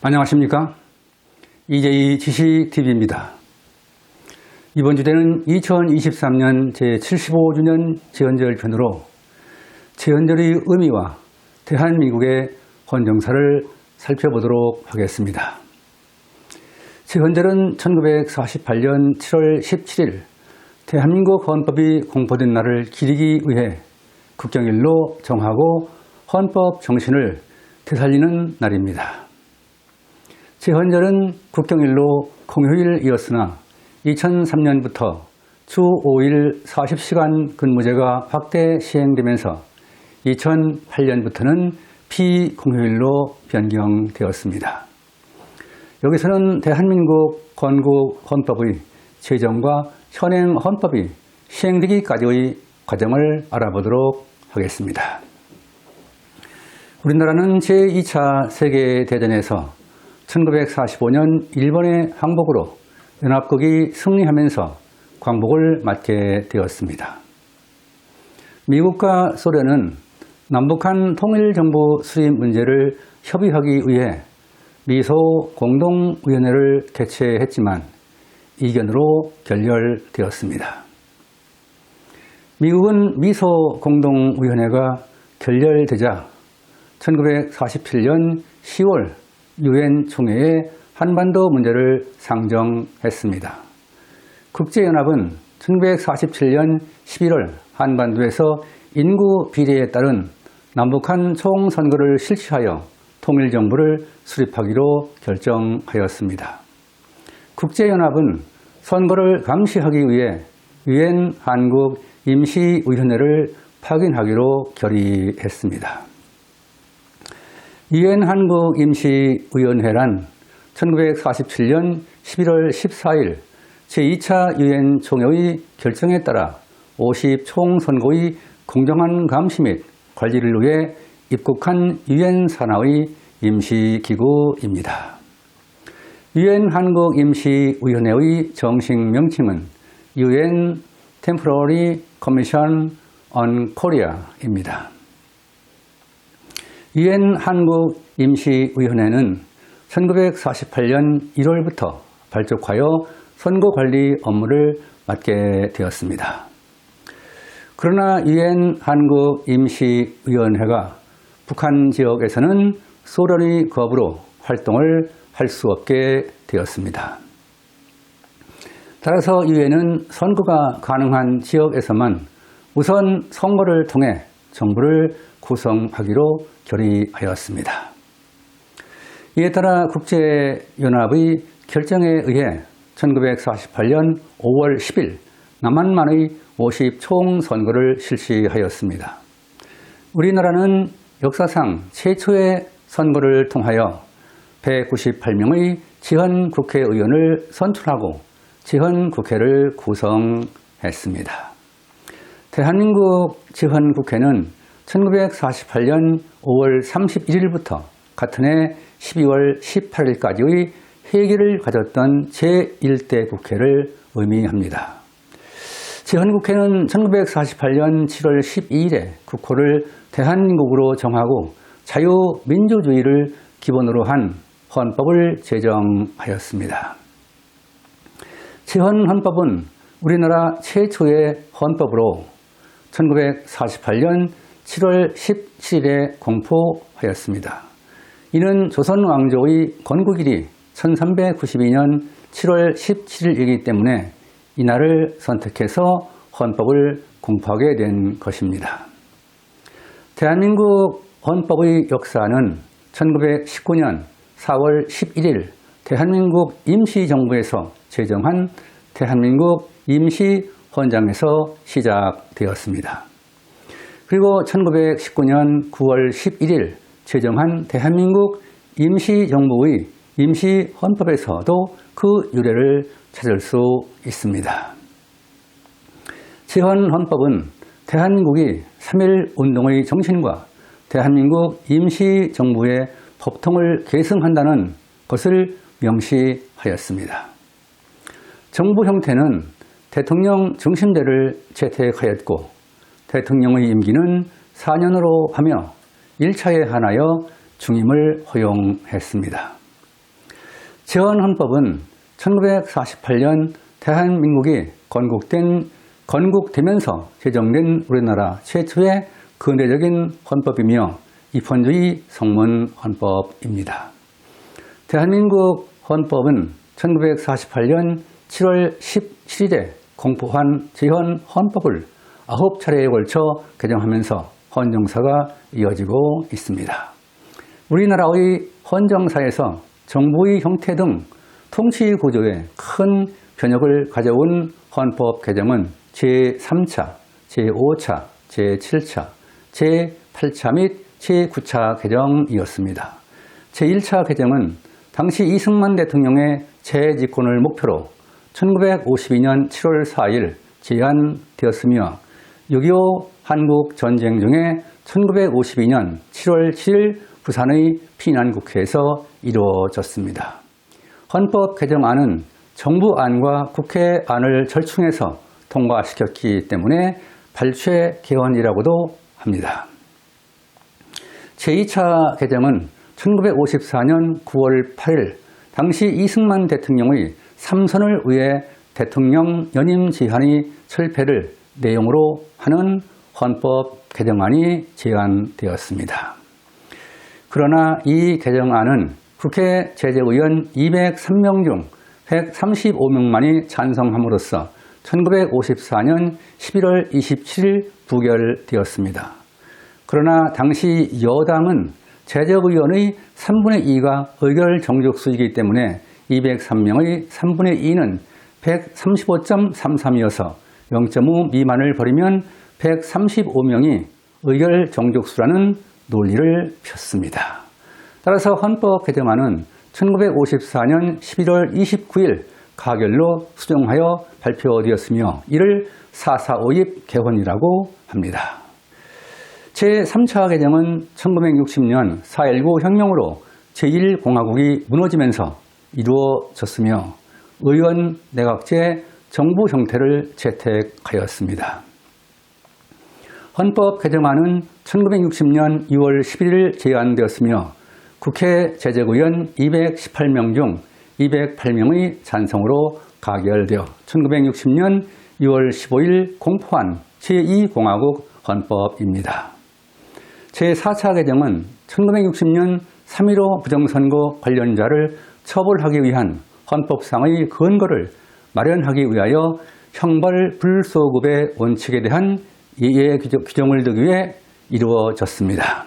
안녕하십니까? 이재희 지식TV입니다. 이번 주제는 2023년 제75주년 제헌절 편으로 제헌절의 의미와 대한민국의 헌정사를 살펴보도록 하겠습니다. 제헌절은 1948년 7월 17일 대한민국 헌법이 공포된 날을 기리기 위해 국경일로 정하고 헌법 정신을 되살리는 날입니다. 제헌절은 국경일로 공휴일이었으나 2003년부터 주 5일 40시간 근무제가 확대 시행되면서 2008년부터는 비공휴일로 변경되었습니다. 여기서는 대한민국 건국 헌법의 제정과 현행 헌법이 시행되기까지의 과정을 알아보도록 하겠습니다. 우리나라는 제2차 세계대전에서 1945년 일본의 항복으로 연합국이 승리하면서 광복을 맞게 되었습니다. 미국과 소련은 남북한 통일정부 수립 문제를 협의하기 위해 미소 공동위원회를 개최했지만 이견으로 결렬되었습니다. 미국은 미소 공동위원회가 결렬되자 1947년 10월 유엔 총회에 한반도 문제를 상정했습니다. 국제연합은 1947년 11월 한반도에서 인구 비례에 따른 남북한 총선거를 실시하여 통일정부를 수립하기로 결정하였습니다. 국제연합은 선거를 감시하기 위해 유엔 한국 임시위원회를 파견하기로 결의했습니다. 유엔 한국 임시위원회란 1947년 11월 14일 제2차 유엔 총회의 결정에 따라 50총선거의 공정한 감시 및 관리를 위해 입국한 유엔 산하의 임시기구입니다. 유엔 한국 임시위원회의 정식 명칭은 UN Temporary Commission on Korea입니다. 유엔 한국 임시위원회는 1948년 1월부터 발족하여 선거관리 업무를 맡게 되었습니다. 그러나 유엔 한국 임시위원회가 북한 지역에서는 소련의 거부로 활동을 할 수 없게 되었습니다. 따라서 유엔은 선거가 가능한 지역에서만 우선 선거를 통해 정부를 구성하기로 결의하였습니다. 이에 따라 국제연합의 결정에 의해 1948년 5월 10일 남한만의 50총선거를 실시하였습니다. 우리나라는 역사상 최초의 선거를 통하여 198명의 지헌국회의원을 선출하고 지헌국회를 구성했습니다. 대한민국 지헌국회는 1948년 5월 31일부터 같은 해 12월 18일까지의 회기를 가졌던 제1대 국회를 의미합니다. 지헌국회는 1948년 7월 12일에 국호를 대한민국으로 정하고 자유민주주의를 기본으로 한 헌법을 제정하였습니다. 지헌헌법은 우리나라 최초의 헌법으로 1948년 7월 17일에 공포하였습니다. 이는 조선 왕조의 건국일이 1392년 7월 17일이기 때문에 이날을 선택해서 헌법을 공포하게 된 것입니다. 대한민국 헌법의 역사는 1919년 4월 11일 대한민국 임시정부에서 제정한 대한민국 임시헌장에서 시작되었습니다. 그리고 1919년 9월 11일 제정한 대한민국 임시정부의 임시헌법에서도 그 유래를 찾을 수 있습니다. 지헌헌법은 대한민국이 3.1운동의 정신과 대한민국 임시정부의 법통을 계승한다는 것을 명시하였습니다. 정부 형태는 대통령 중심제를 채택하였고 대통령의 임기는 4년으로 하며 1차에 한하여 중임을 허용했습니다. 제헌헌법은 1948년 대한민국이 건국되면서 제정된 우리나라 최초의 근대적인 헌법이며 입헌주의 성문 헌법입니다. 대한민국 헌법은 1948년 7월 17일에 공포한 제헌 헌법을 9차례에 걸쳐 개정하면서 헌정사가 이어지고 있습니다. 우리나라의 헌정사에서 정부의 형태 등 통치 구조에 큰 변혁을 가져온 헌법 개정은 제3차, 제5차, 제7차, 제8차 및 제9차 개정이었습니다. 제1차 개정은 당시 이승만 대통령의 재집권을 목표로 1952년 7월 4일 제안되었으며 6.25 한국 전쟁 중에 1952년 7월 7일 부산의 피난국회에서 이루어졌습니다. 헌법 개정안은 정부안과 국회안을 절충해서 통과시켰기 때문에 발췌 개헌이라고도 합니다. 제2차 개정은 1954년 9월 8일 당시 이승만 대통령의 3선을 위해 대통령 연임 제한의 철폐를 내용으로 하는 헌법 개정안이 제안되었습니다. 그러나 이 개정안은 국회 제재의원 203명 중 135명만이 찬성함으로써 1954년 11월 27일 부결되었습니다. 그러나 당시 여당은 제재의원의 3분의 2가 의결 정족수이기 때문에 203명의 3분의 2는 135.33이어서 0.5 미만을 버리면 135명이 의결 정족수라는 논리를 폈습니다. 따라서 헌법 개정안은 1954년 11월 29일 가결로 수정하여 발표되었으며 이를 4.4.5입 개헌이라고 합니다. 제3차 개정은 1960년 4.19 혁명으로 제1공화국이 무너지면서 이루어졌으며 의원 내각제 정부 형태를 채택하였습니다. 헌법 개정안은 1960년 6월 11일 제안되었으며 국회 제재의원 218명 중 208명의 찬성으로 가결되어 1960년 6월 15일 공포한 제2공화국 헌법입니다. 제4차 개정은 1960년 3.15 부정선거 관련자를 처벌하기 위한 헌법상의 근거를 마련하기 위하여 형벌 불소급의 원칙에 대한 예외 규정을 두기 위해 이루어졌습니다.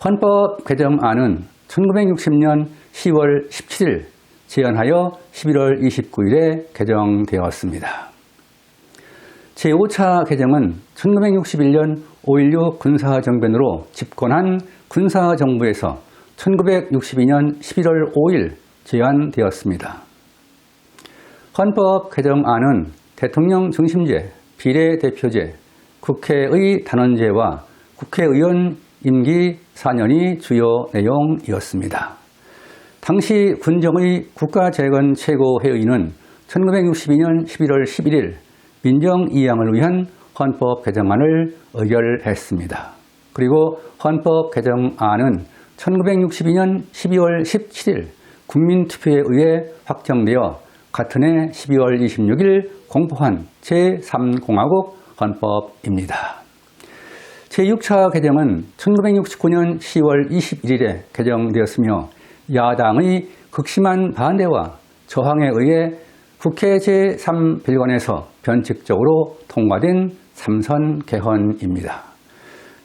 헌법 개정안은 1960년 10월 17일 제안하여 11월 29일에 개정되었습니다. 제5차 개정은 1961년 5.16 군사정변으로 집권한 군사정부에서 1962년 11월 5일 제안되었습니다. 헌법 개정안은 대통령 중심제, 비례대표제, 국회의 단원제와 국회의원 임기 4년이 주요 내용이었습니다. 당시 군정의 국가재건 최고회의는 1962년 11월 11일 민정이양을 위한 헌법 개정안을 의결했습니다. 그리고 헌법 개정안은 1962년 12월 17일 국민투표에 의해 확정되어 같은 해 12월 26일 공포한 제3공화국 헌법입니다. 제6차 개정은 1969년 10월 21일에 개정되었으며 야당의 극심한 반대와 저항에 의해 국회 제3빌관에서 변칙적으로 통과된 3선 개헌입니다.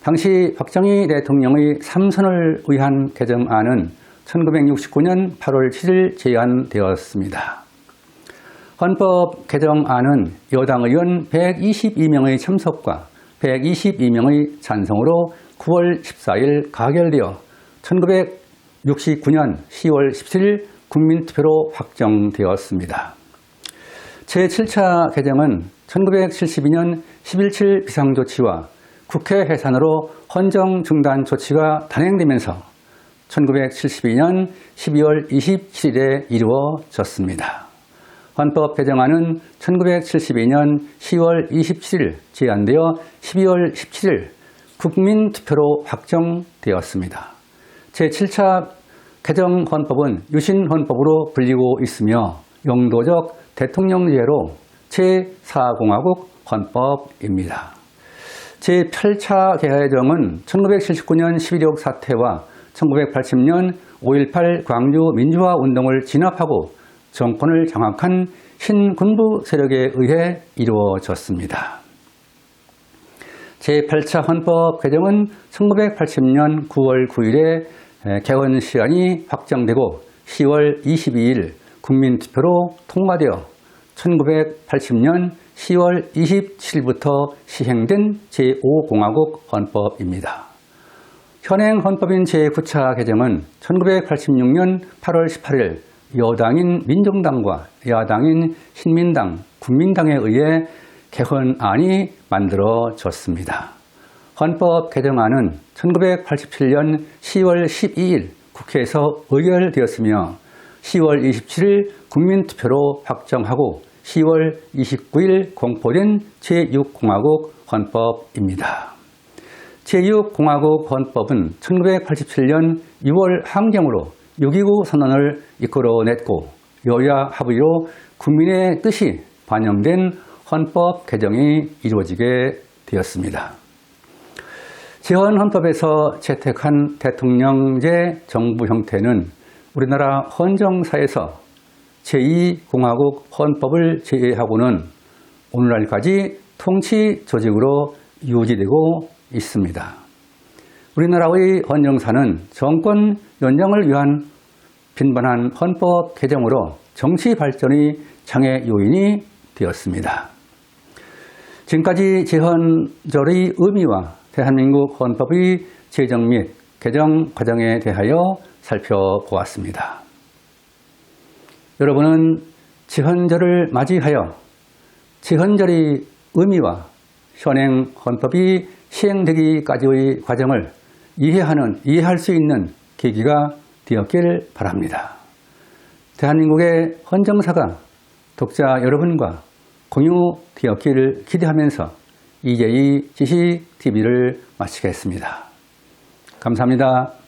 당시 박정희 대통령의 3선을 위한 개정안은 1969년 8월 7일 제안되었습니다. 헌법 개정안은 여당 의원 122명의 참석과 122명의 찬성으로 9월 14일 가결되어 1969년 10월 17일 국민투표로 확정되었습니다. 제7차 개정은 1972년 11.7 비상조치와 국회 해산으로 헌정 중단 조치가 단행되면서 1972년 12월 27일에 이루어졌습니다. 헌법 개정안은 1972년 10월 27일 제안되어 12월 17일 국민투표로 확정되었습니다. 제7차 개정 헌법은 유신헌법으로 불리고 있으며 영도적 대통령제로 제4공화국 헌법입니다. 제8차 개정은 1979년 11.26 사태와 1980년 5.18 광주 민주화 운동을 진압하고 정권을 장악한 신군부 세력에 의해 이루어졌습니다. 제8차 헌법 개정은 1980년 9월 9일에 개원 시간이 확정되고 10월 22일 국민투표로 통과되어 1980년 10월 27일부터 시행된 제5공화국 헌법입니다. 현행 헌법인 제9차 개정은 1986년 8월 18일 여당인 민정당과 야당인 신민당, 국민당에 의해 개헌안이 만들어졌습니다. 헌법 개정안은 1987년 10월 12일 국회에서 의결되었으며 10월 27일 국민투표로 확정하고 10월 29일 공포된 제6공화국 헌법입니다. 제6공화국 헌법은 1987년 6월 항정으로 6.29 선언을 이끌어냈고 여야 합의로 국민의 뜻이 반영된 헌법 개정이 이루어지게 되었습니다. 제헌헌법에서 채택한 대통령제 정부 형태는 우리나라 헌정사에서 제2공화국 헌법을 제외하고는 오늘날까지 통치 조직으로 유지되고 있습니다. 우리나라의 헌정사는 정권 연장을 위한 빈번한 헌법 개정으로 정치 발전의 장애 요인이 되었습니다. 지금까지 제헌절의 의미와 대한민국 헌법의 제정 및 개정 과정에 대하여 살펴보았습니다. 여러분은 제헌절을 맞이하여 제헌절의 의미와 현행 헌법이 시행되기까지의 과정을 이해할 수 있는 계기가 되었길 바랍니다. 대한민국의 헌정사가 독자 여러분과 공유되었기를 기대하면서 이재희 지식TV를 마치겠습니다. 감사합니다.